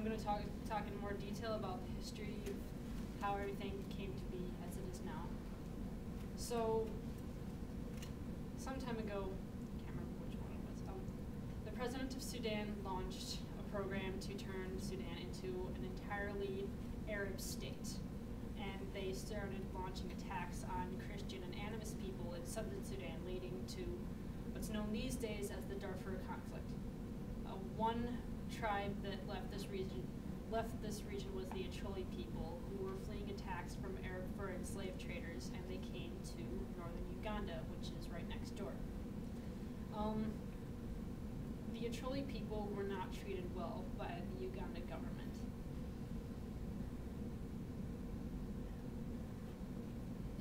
I'm going to talk in more detail about the history of how everything came to be as it is now. So, some time ago, I can't remember which one it was, the president of Sudan launched a program to turn Sudan into an entirely Arab state. And they started launching attacks on Christian and animist people in southern Sudan, leading to what's known these days as the Darfur conflict. One tribe that left this region was the Acholi people, who were fleeing attacks from Arab fur and slave traders, and they came to northern Uganda, which is right next door. The Acholi people were not treated well by the Uganda government.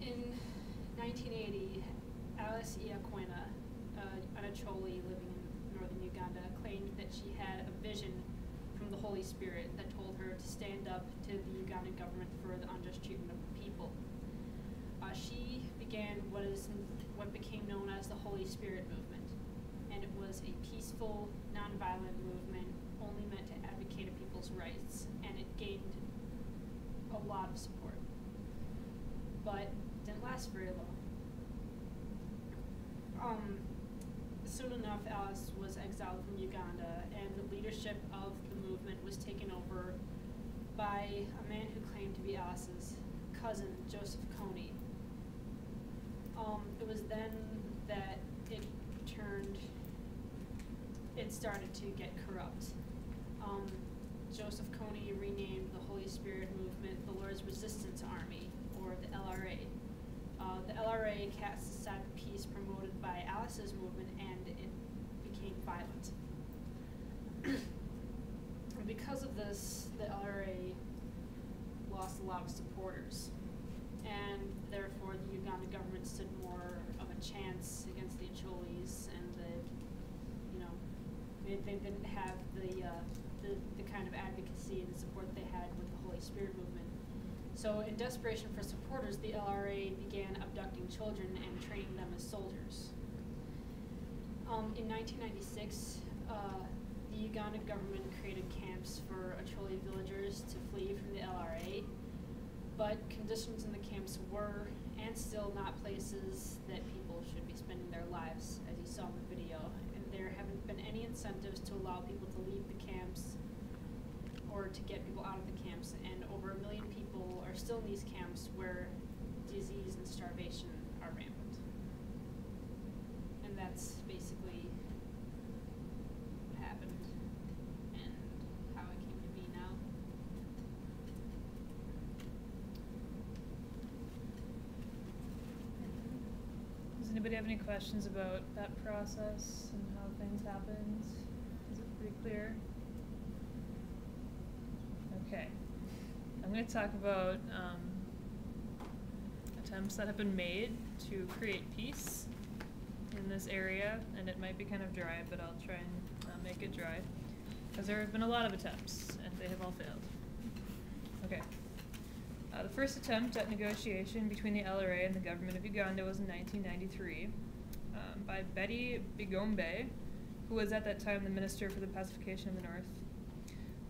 In 1980, Alice Iakwena, an Acholi living in northern Uganda, claimed that she had a vision from the Holy Spirit that told her to stand up to the Ugandan government for the unjust treatment of the people. She began what became known as the Holy Spirit movement, and it was a peaceful, nonviolent movement only meant to advocate for people's rights, and it gained a lot of support. But it didn't last very long. Soon enough, Alice was exiled from Uganda, and the leadership of the movement was taken over by a man who claimed to be Alice's cousin, Joseph Kony. It was then that it started to get corrupt. Joseph Kony renamed the Holy Spirit movement the Lord's Resistance Army, or the LRA. The LRA cast aside the peace promoted by Alice's movement, and it became violent. And because of this, the LRA lost a lot of supporters, and therefore the Uganda government stood more of a chance against the Acholis, and they didn't have the kind of advocacy and the support they had with the Holy Spirit movement. So in desperation for supporters, the LRA began abducting children and training them as soldiers. In 1996, the Ugandan government created camps for Acholi villagers to flee from the LRA, but conditions in the camps were and still not places that people should be spending their lives, as you saw in the video. And there haven't been any incentives to allow people to leave the camps or to get people out of the camps, and over 1 million people are still in these camps where disease and starvation are rampant. And that's basically what happened and how it came to be now. Does anybody have any questions about that process and how things happened? Is it pretty clear? Okay. I'm going to talk about attempts that have been made to create peace in this area, and it might be kind of dry, but I'll try and make it dry, because there have been a lot of attempts, and they have all failed. Okay. The first attempt at negotiation between the LRA and the government of Uganda was in 1993 by Betty Bigombe, who was at that time the Minister for the Pacification of the North,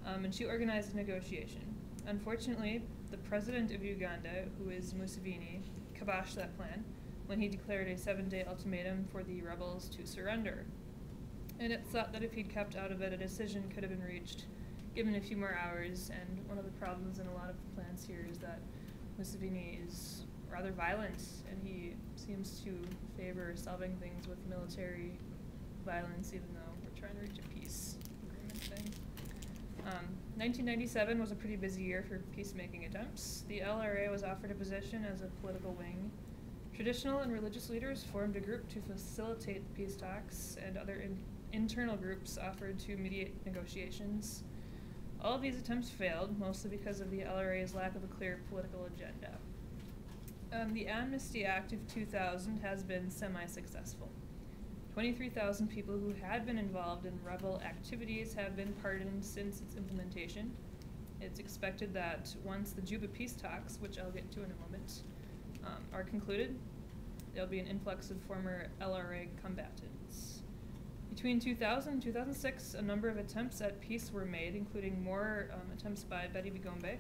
and she organized a negotiation. Unfortunately, the president of Uganda, who is Museveni, kiboshed that plan when he declared a 7-day ultimatum for the rebels to surrender. And it's thought that if he'd kept out of it, a decision could have been reached given a few more hours. And one of the problems in a lot of plans here is that Museveni is rather violent, and he seems to favor solving things with military violence, even though we're trying to reach a peace agreement thing. 1997 was a pretty busy year for peacemaking attempts. The LRA was offered a position as a political wing. Traditional and religious leaders formed a group to facilitate the peace talks, and other internal groups offered to mediate negotiations. All of these attempts failed, mostly because of the LRA's lack of a clear political agenda. The Amnesty Act of 2000 has been semi-successful. 23,000 people who had been involved in rebel activities have been pardoned since its implementation. It's expected that once the Juba peace talks, which I'll get to in a moment, are concluded, there'll be an influx of former LRA combatants. Between 2000 and 2006, a number of attempts at peace were made, including more attempts by Betty Bigombe.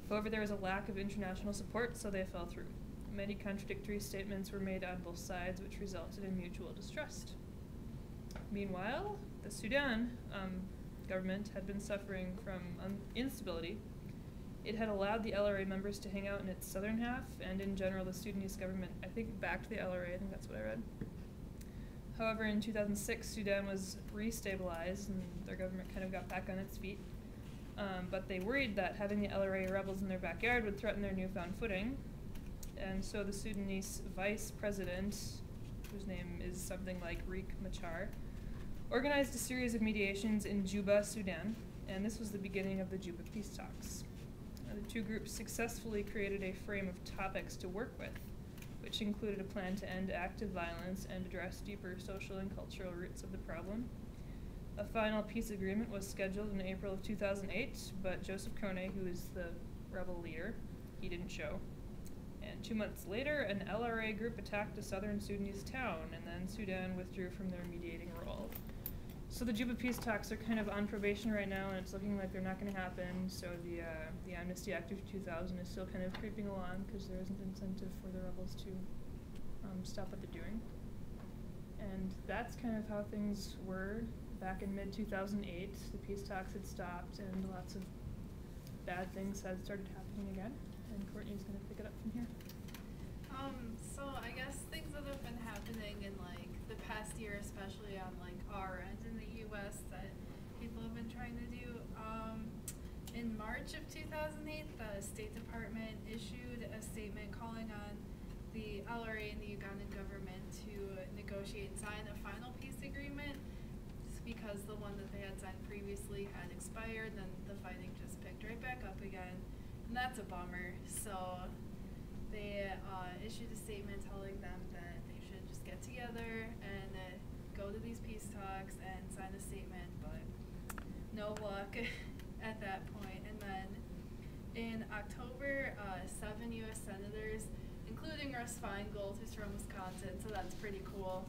However, there was a lack of international support, so they fell through. Many contradictory statements were made on both sides, which resulted in mutual distrust. Meanwhile, the Sudan government had been suffering from instability. It had allowed the LRA members to hang out in its southern half, and in general, the Sudanese government, I think, backed the LRA. I think that's what I read. However, in 2006, Sudan was restabilized, and their government kind of got back on its feet. But they worried that having the LRA rebels in their backyard would threaten their newfound footing. And so the Sudanese vice president, whose name is something like Riek Machar, organized a series of mediations in Juba, Sudan, and this was the beginning of the Juba peace talks. The two groups successfully created a frame of topics to work with, which included a plan to end active violence and address deeper social and cultural roots of the problem. A final peace agreement was scheduled in April of 2008, but Joseph Kone, who is the rebel leader, he didn't show. And 2 months later, an LRA group attacked a southern Sudanese town, and then Sudan withdrew from their mediating role. So the Juba peace talks are kind of on probation right now, and it's looking like they're not going to happen. So the Amnesty Act of 2000 is still kind of creeping along because there isn't incentive for the rebels to stop what they're doing. And that's kind of how things were back in mid-2008. The peace talks had stopped, and lots of bad things had started happening again. And Courtney's going to pick it up from here. So I guess things that have been happening in like the past year, especially on like our end in the U.S. that people have been trying to do. In March of 2008, the State Department issued a statement calling on the LRA and the Ugandan government to negotiate and sign a final peace agreement because the one that they had signed previously had expired, then the fighting just picked right back up again. And that's a bummer. So they issued a statement telling them that they should just get together and go to these peace talks and sign a statement, but no luck at that point. And then in October, 7 U.S. senators, including Russ Feingold, who's from Wisconsin, so that's pretty cool,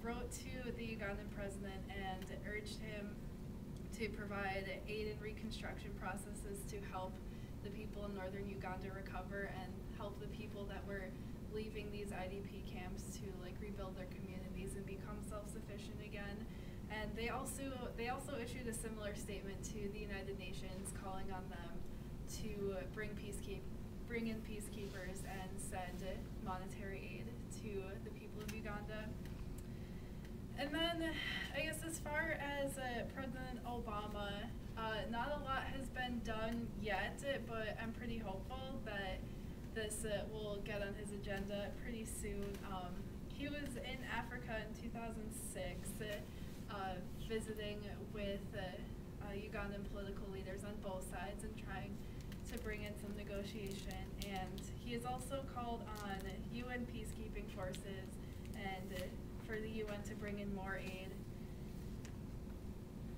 wrote to the Ugandan president and urged him to provide aid and reconstruction processes to help the people in northern Uganda recover and help the people that were leaving these IDP camps to like rebuild their communities and become self-sufficient again. And they also issued a similar statement to the United Nations calling on them to bring in peacekeepers and send monetary aid to the people of Uganda. And then I guess as far as President Obama, not a lot has been done yet, but I'm pretty hopeful that this will get on his agenda pretty soon. He was in Africa in 2006, visiting with Ugandan political leaders on both sides and trying to bring in some negotiation. And he has also called on UN peacekeeping forces and for the UN to bring in more aid.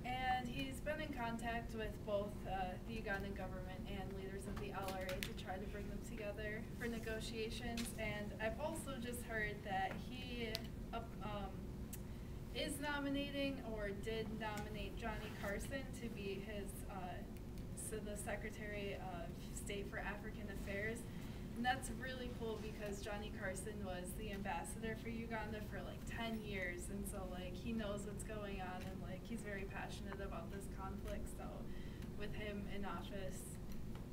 And he's been in contact with both the Ugandan government and leaders of the LRA to try to bring them together for negotiations. And I've also just heard that he is nominating or did nominate Johnny Carson to be his the Secretary of State for African Affairs. And that's really cool because Johnny Carson was the ambassador for Uganda for like 10 years, and so like he knows what's going on, and like he's very passionate about this conflict. So with him in office,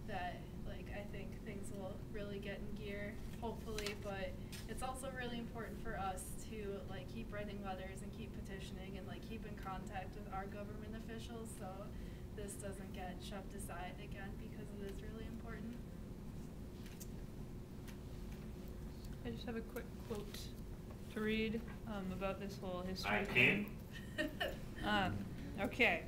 that like I think things will really get in gear, hopefully. But it's also really important for us to like keep writing letters and keep petitioning and like keep in contact with our government officials so this doesn't get shoved aside again because it is really important. I just have a quick quote to read about this whole history I thing. can. Okay,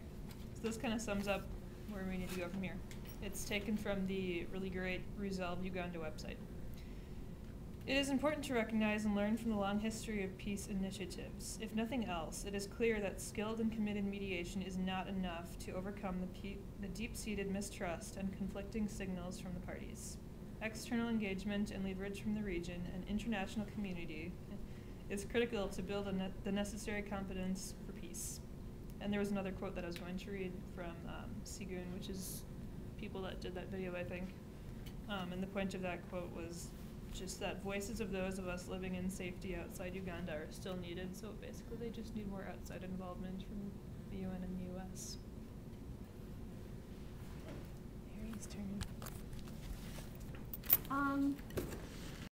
so this kind of sums up where we need to go from here. It's taken from the really great Resolve Uganda website. It is important to recognize and learn from the long history of peace initiatives. If nothing else, it is clear that skilled and committed mediation is not enough to overcome the deep-seated mistrust and conflicting signals from the parties. External engagement and leverage from the region and international community is critical to build the necessary confidence for peace. And there was another quote that I was going to read from Sigun, which is people that did that video, I think. And the point of that quote was just that voices of those of us living in safety outside Uganda are still needed, so basically they just need more outside involvement from the UN and the US. Mary's turn.